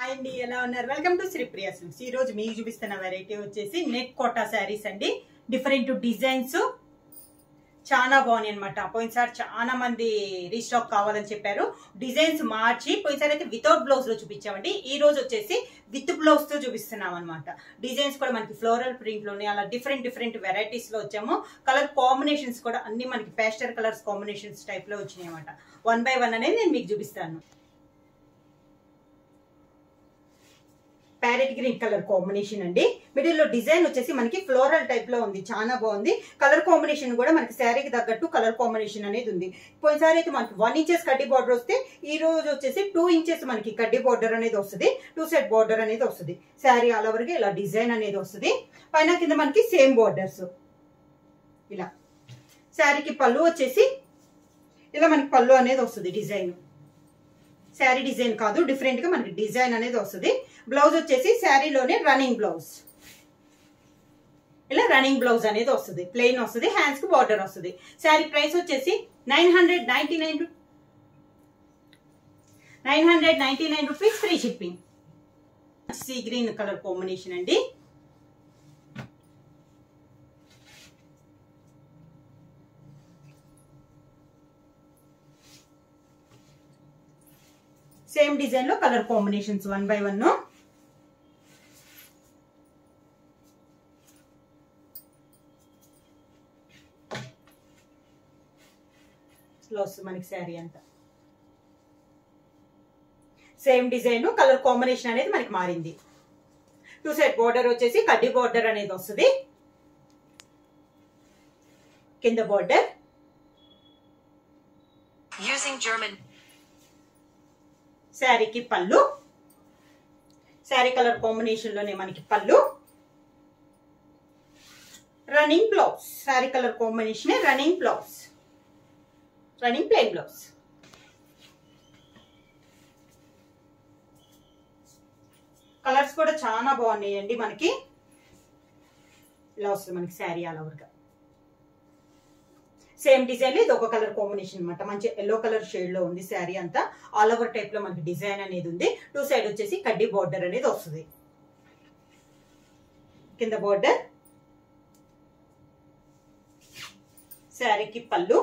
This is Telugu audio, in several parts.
హాయ్ అండి, ఎలా ఉన్నారు? Welcome to Sripriya silks. ఈ రోజు మీకు చూపిస్తున్న వెరైటీ వచ్చేసి నెట్ కోటా శారీస్ అండి. డిఫరెంట్ డిజైన్స్ చాలా బాగున్నాయి అనమాట. పోయినసారి చాలా మంది రీస్టాక్ కావాలని చెప్పారు. డిజైన్స్ మార్చి పోయినసారి అయితే వితౌట్ బ్లౌజ్ లో చూపించామండి. ఈ రోజు వచ్చేసి విత్ బ్లౌజ్ తో చూపిస్తున్నాం అనమాట. డిజైన్స్ కూడా మనకి ఫ్లోరల్ ప్రింట్ లోనే అలా డిఫరెంట్ వెరైటీస్ లో వచ్చాము. కలర్ కాంబినేషన్స్ కూడా అన్ని మనకి పేస్టల్ కలర్స్ కాంబినేషన్స్ టైప్ లో వచ్చినాయి అనమాట. 1 by 1 అనేది నేను మీకు చూపిస్తాను. ప్యారెట్ గ్రీన్ కలర్ కాంబినేషన్ అండి. మిడిల్ లో డిజైన్ వచ్చేసి మనకి ఫ్లోరల్ టైప్ లో ఉంది, చాలా బాగుంది. కలర్ కాంబినేషన్ కూడా మనకి శారీకి తగ్గట్టు కలర్ కాంబినేషన్ అనేది ఉంది. పోయినసారి అయితే మనకి 1 inches కడ్డీ బార్డర్ వస్తే ఈ రోజు వచ్చేసి 2 inches మనకి కడ్డీ బార్డర్ అనేది వస్తుంది. 2 side బార్డర్ అనేది వస్తుంది. శారీ ఆల్ ఓవర్ గా ఇలా డిజైన్ అనేది వస్తుంది. పైన కింద మనకి సేమ్ బార్డర్స్ ఇలా. శారీకి పళ్ళు వచ్చేసి ఇలా మనకి పళ్ళు అనేది వస్తుంది. డిజైన్ శారీ డిజైన్ కాదు, డిఫరెంట్ గా మనకి డిజైన్ అనేది వస్తుంది. బ్లౌజ్ వచ్చేసి శారీలోనే రన్నింగ్ బ్లౌజ్, ఇలా రన్నింగ్ బ్లౌజ్ అనేది వస్తుంది. ప్లెయిన్ వస్తుంది, హ్యాండ్స్ కి బార్డర్ వస్తుంది. శారీ ప్రైస్ వచ్చేసి 999 rupees, free shipping. See green colour combination అండి. సేమ్ డిజైన్ లో కలర్ కాంబినేషన్స్ 1 by 1. మనకి శారీ అంతా సేమ్ డిజైన్, కలర్ కాంబినేషన్ అనేది మనకి మారింది. 2 side బార్డర్ వచ్చేసి కడ్డీ బార్డర్ అనేది వస్తుంది. కింద బార్డర్ శారీకి పళ్ళు, శారీ కలర్ కాంబినేషన్ లోనే మనకి పళ్ళు. Running blouse, sari colour combination running blouse, running plain blouse. Colours కూడా చాలా బాగున్నాయండి. మనకి ఇలా వస్తుంది మనకి శారీ ఆల్ ఓవర్ గా. సేమ్ డిజైన్ లో ఇది ఒక కలర్ కాంబినేషన్ అనమాట. మంచి ఎల్లో కలర్ షేడ్ లో ఉంది. శారీ అంతా ఆల్ ఓవర్ టైప్ లో మనకి డిజైన్ అనేది ఉంది. 2 side వచ్చేసి కడ్డీ బార్డర్ అనేది వస్తుంది. కింద బార్డర్, శారీకి పళ్ళు,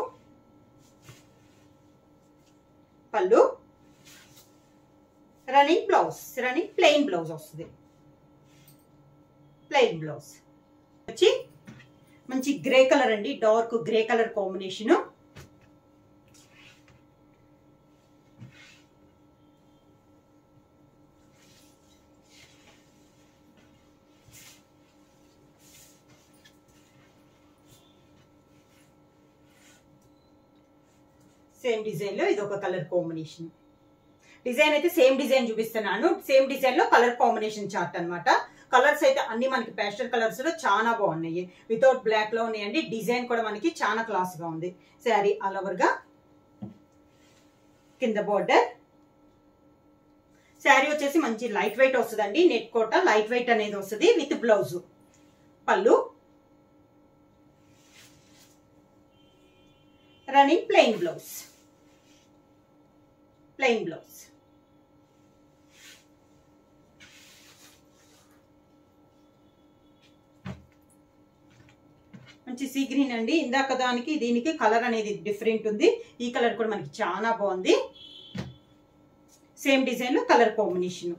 పళ్ళు running blouse, running plain blouse వస్తుంది. ప్లెయిన్ బ్లౌజ్ వచ్చి మంచి గ్రే కలర్ అండి, dark grey colour combination. Same design లో ఇది ఒక కలర్ కాంబినేషన్. డిజైన్ అయితే సేమ్ డిజైన్ చూపిస్తున్నాను. సేమ్ డిజైన్ లో కలర్ కాంబినేషన్ చార్ట్ అన్నమాట. కలర్స్ అయితే అన్ని మనకి పేస్టల్ కలర్స్ లో చాలా బాగున్నాయి. వితౌట్ బ్లాక్ లో ఉన్నాయండి. డిజైన్ కూడా మనకి చాలా క్లాస్ గా ఉంది. శారీ ఆల్ ఓవర్ గా కింద బార్డర్. శారీ వచ్చేసి మంచి లైట్ వెయిట్ వస్తుందండి. నెట్ కోట లైట్ వెయిట్ అనేది వస్తుంది విత్ బ్లౌజ్. పళ్ళు running plain blouse, plain blouse. మంచి సీ గ్రీన్ అండి. ఇందాక దానికి దీనికి కలర్ అనేది డిఫరెంట్ ఉంది. ఈ కలర్ కూడా మనకి చాలా బాగుంది. సేమ్ డిజైన్ లో colour combination.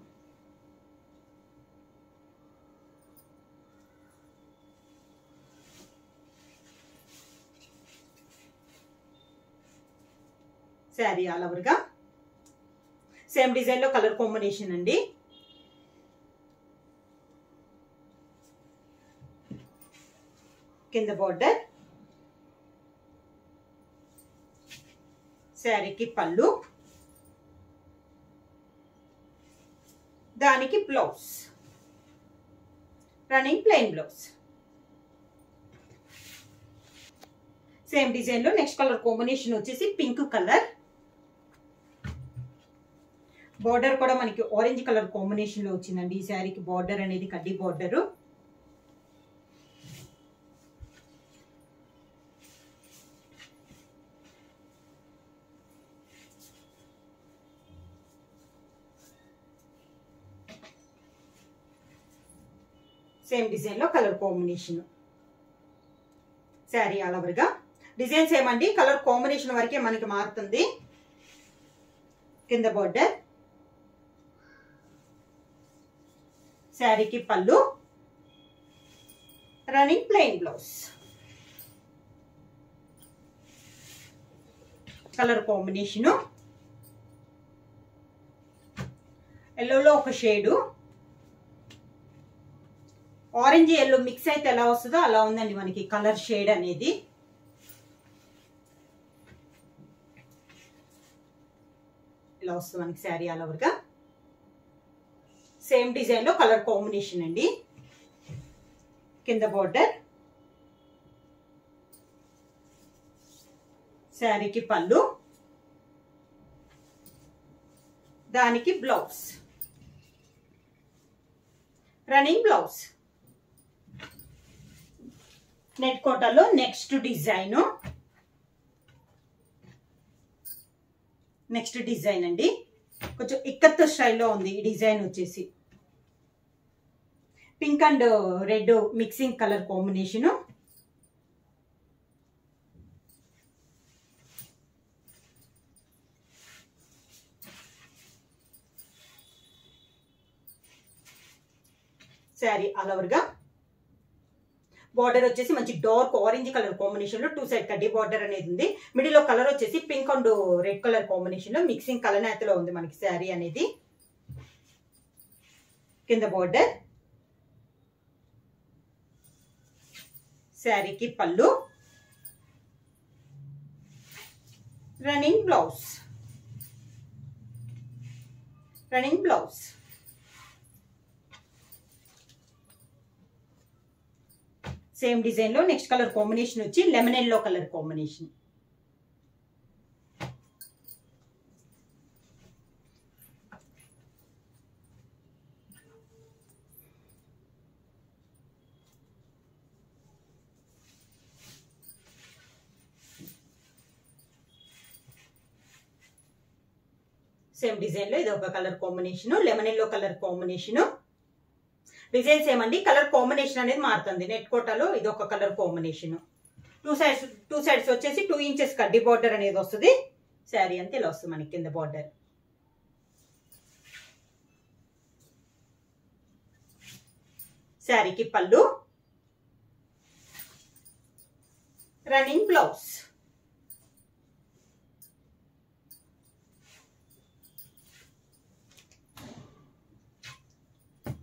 Sari all over గా సేమ్ డిజైన్ లో కలర్ కాంబినేషన్ అండి. కింద బార్డర్, శారీకి పళ్ళు, దానికి blouse, running plain blouse. Same design లో నెక్స్ట్ కలర్ కాంబినేషన్ వచ్చేసి పింక్ కలర్. బార్డర్ కూడా మనకి ఆరెంజ్ కలర్ కాంబినేషన్ లో వచ్చిందండి. ఈ శారీకి బార్డర్ అనేది కడ్డీ బార్డర్. సేమ్ డిజైన్ లో colour combination. Sari all over గా డిజైన్ సేమ్ అండి, కలర్ కాంబినేషన్ వరకే మనకి మారుతుంది. కింద బోర్డర్, శారీకి పళ్ళు, running plain blouse. Colour combination ఎల్లోలో ఒక షేడు, ఆరెంజ్ ఎల్లో మిక్స్ అయితే ఎలా వస్తుందో అలా ఉందండి మనకి కలర్ షేడ్ అనేది. ఇలా వస్తుంది మనకి శారీ ఆల్ ఓవర్ గా. సేమ్ డిజైన్ లో కలర్ కాంబినేషన్ అండి. కింద బోర్డర్, శారీకి పళ్ళు, దానికి బ్లౌజ్, రన్నింగ్ బ్లౌజ్. నెట్ కోటాలో నెక్స్ట్ డిజైన్ అండి. కొంచెం ఇక్కత్ స్టైల్లో ఉంది ఈ డిజైన్ వచ్చేసి. Pink and red mixing colour combination. Sari all over గా బార్డర్ వచ్చేసి మంచి డార్క్ ఆరెంజ్ కలర్ కాంబినేషన్ లో 2 సైడ్ కడ్డీ బార్డర్ అనేది ఉంది. మిడిల్ లో కలర్ వచ్చేసి pink and red colour combination లో మిక్సింగ్ కలర్ నేతలో ఉంది మనకి శారీ అనేది. కింద బార్డర్, శారీకి పళ్ళు, రన్నింగ్ బ్లౌజ్, సేమ్ డిజైన్ లో నెక్స్ట్ కలర్ కాంబినేషన్ వచ్చి lemon yellow colour combination. Same design లో ఇది ఒక colour combination, lemon yellow colour combination. Design same అండి, కలర్ కాంబినేషన్ అనేది మారుతుంది. నెట్ కోటాలో ఇది ఒక కలర్ కాంబినేషన్. టూ సైడ్స్ వచ్చేసి 2 ఇంచెస్ కడ్డీ బార్డర్ అనేది వస్తుంది. శారీ అంతే ఇలా వస్తుంది మనకి. కింద బార్డర్, శారీకి పళ్ళు, రన్నింగ్ బ్లౌజ్.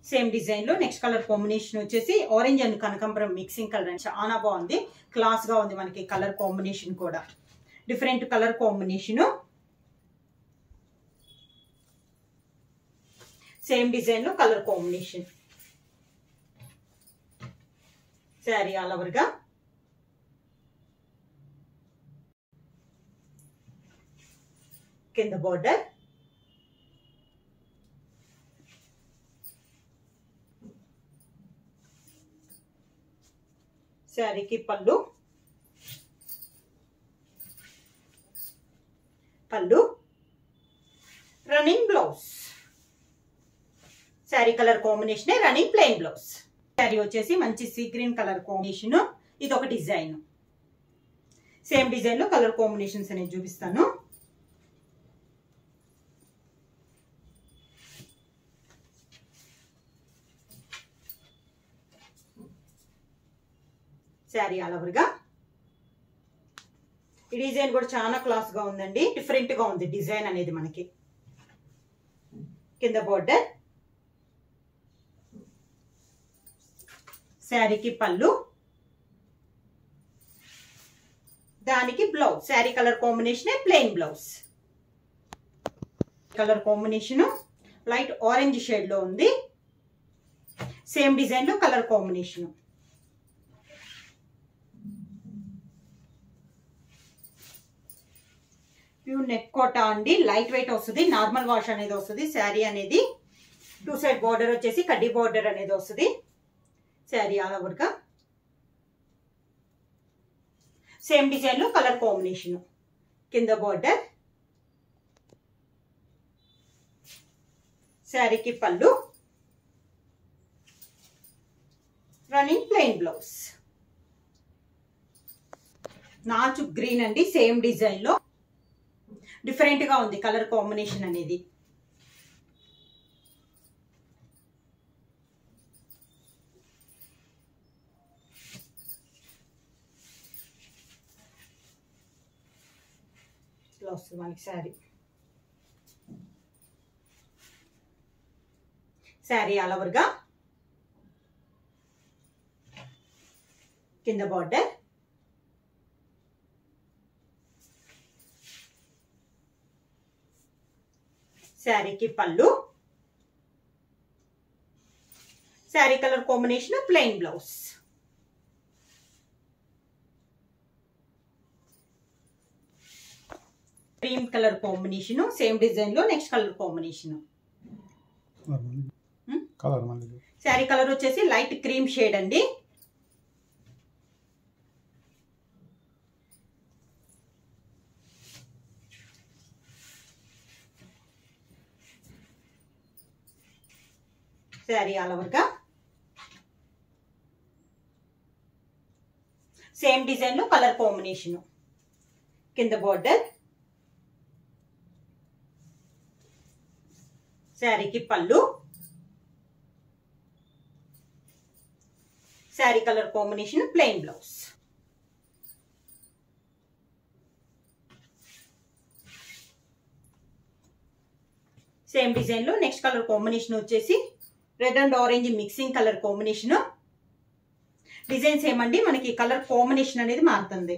సేమ్ డిజైన్ లో నెక్స్ట్ కలర్ కాంబినేషన్ వచ్చేసి ఆరెంజ్ అండ్ కనకాంబరం మిక్సింగ్ కలర్. చాలా బాగుంది, క్లాస్ గా ఉంది మనకి కలర్ కాంబినేషన్ కూడా. Different colour combination. Same design లో colour combination. Sari all over గా కింద బోర్డర్, శారీకి పళ్ళు, running blouse. Sari colour combination running plain blouse. Sari వచ్చేసి మంచి సీ గ్రీన్ కలర్ కాంబినేషన్. ఇది ఒక డిజైన్. సేమ్ డిజైన్ లో కలర్ కాంబినేషన్స్ అనేది చూపిస్తాను. శారీ ఆల్ ఓవర్ గా ఈ డిజైన్ కూడా చాలా క్లాస్ గా ఉందండి, డిఫరెంట్ గా ఉంది డిజైన్ అనేది మనకి. కింద బోర్డర్, శారీకి పళ్ళు, దానికి blouse. Sari colour combination plain blouse. Colour combination light orange shade లో ఉంది. సేమ్ డిజైన్ లో colour combination. Pure neck Kota అండి, లైట్ వెయిట్ వస్తుంది, నార్మల్ వాష్ అనేది వస్తుంది. శారీ అనేది 2 సైడ్ బార్డర్ వచ్చేసి కడ్డీ బార్డర్ అనేది వస్తుంది. శారీ ఆల్ ఓవర్ గా సేమ్ డిజైన్ లో కలర్ కాంబినేషన్. కింద బార్డర్, శారీకి పళ్ళు, రన్నింగ్ ప్లెయిన్ బ్లౌజ్. నాచు గ్రీన్ అండి, సేమ్ డిజైన్ లో డిఫరెంట్ గా ఉంది కలర్ కాంబినేషన్ అనేది. ఇట్లా వస్తుంది మనకి శారీ ఆల్ ఓవర్ గా. కింద బార్డర్, శారీకి పళ్ళు, sari colour combination plain blouse. Cream colour combination, same design లో next colour combination. Sari colour వచ్చేసి లైట్ క్రీమ్ షేడ్ అండి. శారీ ఆల్ ఓవర్ గా సేమ్ డిజైన్ లో కలర్ కాంబినేషన్. కింద బార్డర్, శారీకి పళ్ళు, sari colour combination plain blouse. Same design లో నెక్స్ట్ కలర్ కాంబినేషన్ వచ్చేసి red and orange mixing colour combination. Designs ఏమండి మనకి కలర్ కాంబినేషన్ అనేది మారుతుంది.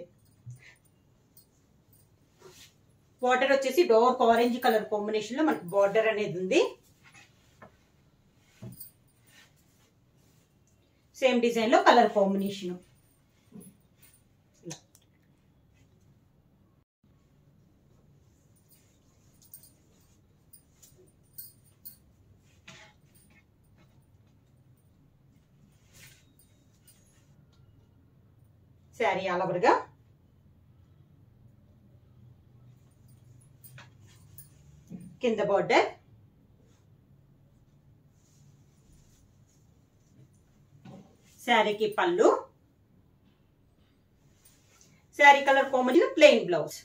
బార్డర్ వచ్చేసి డార్క్ ఆరెంజ్ కలర్ కాంబినేషన్ లో మనకి బార్డర్ అనేది ఉంది. సేమ్ డిజైన్ లో colour combination. Sari all over గా కింద బార్డర్, శారీకి పళ్ళు, sari colour combination plain blouse.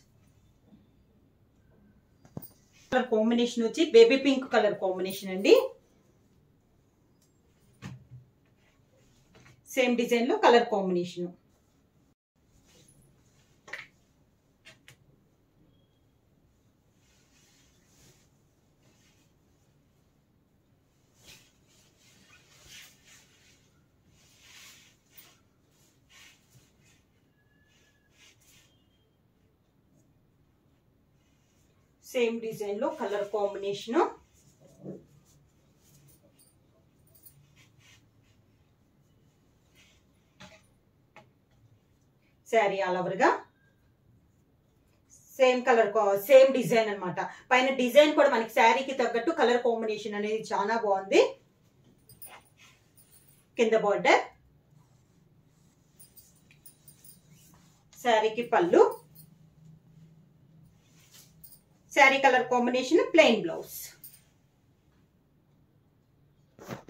Colour combination వచ్చి బేబీ పింక్ కలర్ కాంబినేషన్ అండి. సేమ్ డిజైన్ లో కలర్ కాంబినేషన్. సేమ్ డిజైన్ లో colour combination. Sari all over గా సేమ్ కలర్, సేమ్ డిజైన్ అన్నమాట. పైన డిజైన్ కూడా మనకి శారీకి తగ్గట్టు కలర్ కాంబినేషన్ అనేది చాలా బాగుంది. కింద బార్డర్, శారీకి పళ్ళు, sari colour combination plain blouse.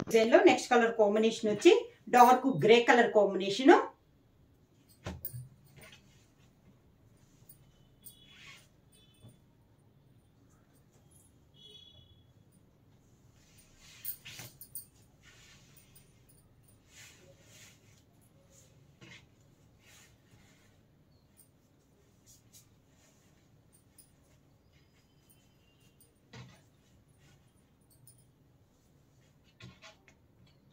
Design లో నెక్స్ట్ కలర్ కాంబినేషన్ వచ్చి dark grey colour combination.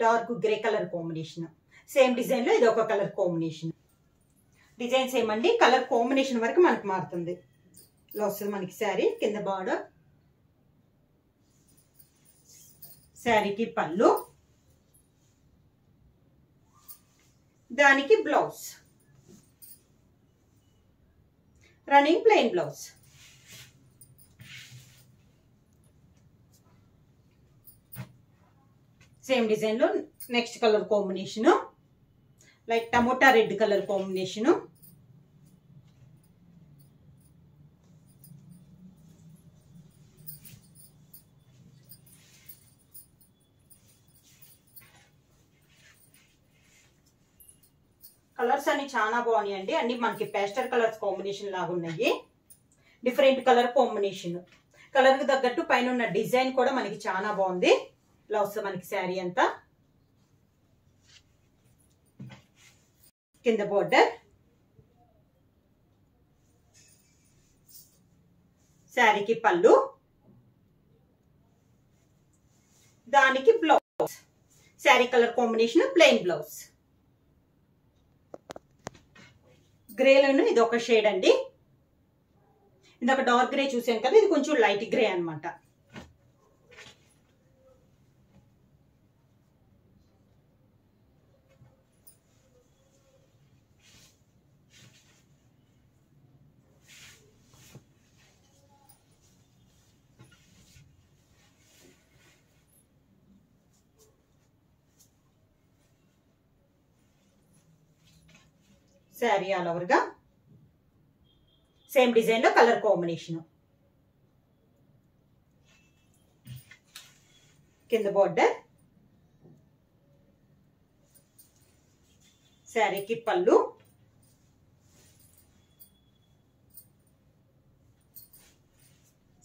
Dark grey colour combination. Same design లో ఇది ఒక కలర్ కాంబినేషన్. డిజైన్స్ ఏమండి కలర్ కాంబినేషన్ వరకు మనకు మారుతుంది. ఇలా వస్తుంది మనకి శారీ. కింద బార్డర్, శారీకి పళ్ళు, దానికి blouse, running plain blouse. Same design లో next colour combination like tomato red colour combination. Colours అన్ని చాలా బాగున్నాయండి. అన్ని మనకి పేస్టల్ కలర్స్ కాంబినేషన్ లాగా ఉన్నాయి. Different colour combination. కలర్ కి తగ్గట్టు పైన ఉన్న డిజైన్ కూడా మనకి చాలా బాగుంది. ఇలా వస్తుంది మనకి శారీ అంతా. కింద బోర్డర్, శారీకి పళ్ళు, దానికి blouse. Sari colour combination plain blouse. గ్రేలోను ఇది ఒక షేడ్ అండి. ఇది ఒక డార్క్ గ్రే చూసాను కదా, ఇది కొంచెం లైట్ గ్రే అన్నమాట. శారీ ఆల్ ఓవర్ గా సేమ్ డిజైన్ లో కలర్ కాంబినేషన్. కింద బోర్డర్, శారీకి పళ్ళు,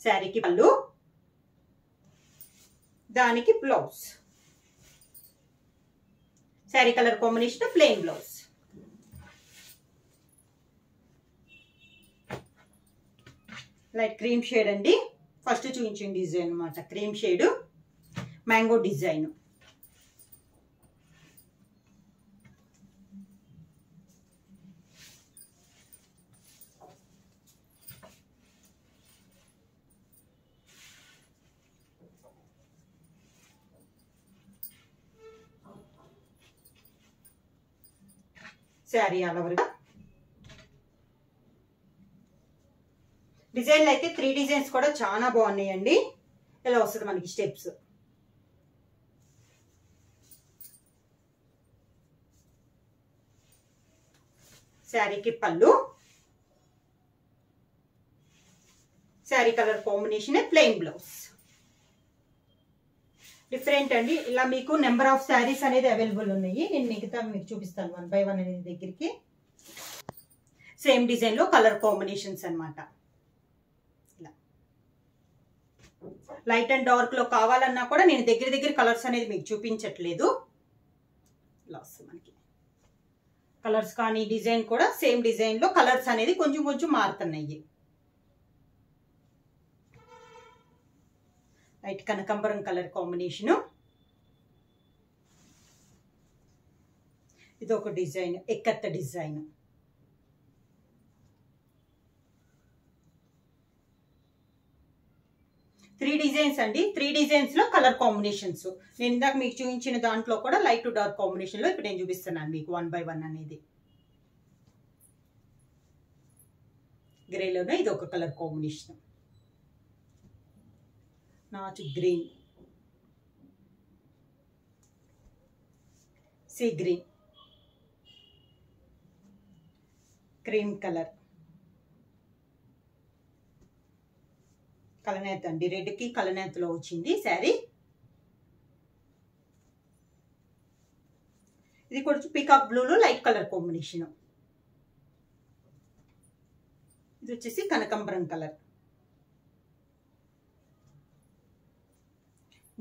శారీకి పళ్ళు, దానికి blouse. Sari colour combination plain blouse. Light cream shade అండి. ఫస్ట్ చూపించిన డిజైన్ అన్నమాట. Cream shade mango design. Sari all over గా డిజైన్లు అయితే 3 డిజైన్స్ కూడా చాలా బాగున్నాయండి. ఇలా వస్తుంది మనకి స్టెప్స్. శారీకి పళ్ళు, sari colour combination plain blouse. Different అండి. ఇలా మీకు నెంబర్ ఆఫ్ శారీస్ అనేది అవైలబుల్ ఉన్నాయి. నేను మిగతా మీకు చూపిస్తాను 1 by 1 అనేది దగ్గరికి. సేమ్ డిజైన్ లో కలర్ కాంబినేషన్స్ అన్నమాట. లైట్ అండ్ డార్క్ లో కావాలన్నా కూడా నేను దగ్గర కలర్స్ అనేది మీకు చూపించట్లేదు. ఇలా వస్తుంది మనకి కలర్స్ కానీ డిజైన్ కూడా సేమ్ డిజైన్ లో కలర్స్ అనేది కొంచెం మారుతున్నాయి. లైట్ కనకాంబరం కలర్ కాంబినేషన్. ఇది ఒక డిజైన్, ఎక్కత్త డిజైన్. త్రీ డిజైన్స్ అండి. 3 డిజైన్స్ లో కలర్ కాంబినేషన్స్. నేను ఇందాక మీకు చూపించిన దాంట్లో కూడా లైట్ టు డార్క్ కాంబినేషన్ లో ఇప్పుడు నేను చూపిస్తున్నాను మీకు 1 by 1 అనేది. గ్రేలోనే ఇది ఒక కలర్ కాంబినేషన్. నాచు green, sea green, cream colour, కలనేత అండి. రెడ్ కి కలనేతలో వచ్చింది శారీ. ఇది కొంచెం పీకాక్ బ్లూలో లైట్ కలర్ కాంబినేషన్. ఇది వచ్చేసి కనకాంబరం కలర్.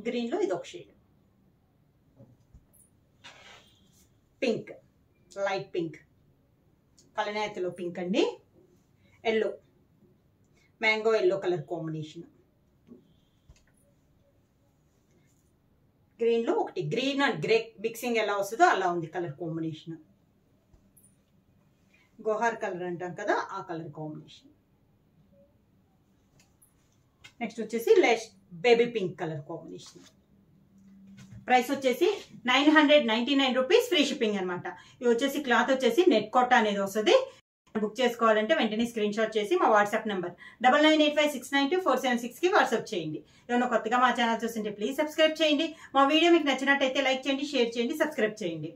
గ్రీన్ లో ఇది ఒక షేడ్. పింక్, లైట్ పింక్, కలనేతలో పింక్ అండి. Yellow, mango yellow colour combination. Green లో ఒకటి గ్రీన్ అండ్ గ్రే మిక్సింగ్ ఎలా వస్తుందో అలా ఉంది కలర్ కాంబినేషన్. గోహార్ కలర్ అంటాం కదా, ఆ కలర్ కాంబినేషన్. నెక్స్ట్ వచ్చేసి baby pink colour combination. Price వచ్చేసి 999 రూపీస్, ఫ్రీ షిప్పింగ్ అనమాట. ఇది వచ్చేసి క్లాత్ వచ్చేసి నెట్ కోట అనేది వస్తుంది. బుక్ చేసుకోవాలంటే వెంటనే స్క్రీన్ షాట్ చేసి మా వాట్సాప్ నెంబర్ 9985692476 కి వాట్సాప్ చేయండి. ఏమైనా కొత్తగా మా ఛానల్ చూస్తుంటే ప్లీజ్ సబ్స్క్రైబ్ చేయండి. మా వీడియో మీకు నచ్చినట్టయితే లైక్ చేయండి, షేర్ చేయండి, సబ్స్క్రైబ్ చేయండి.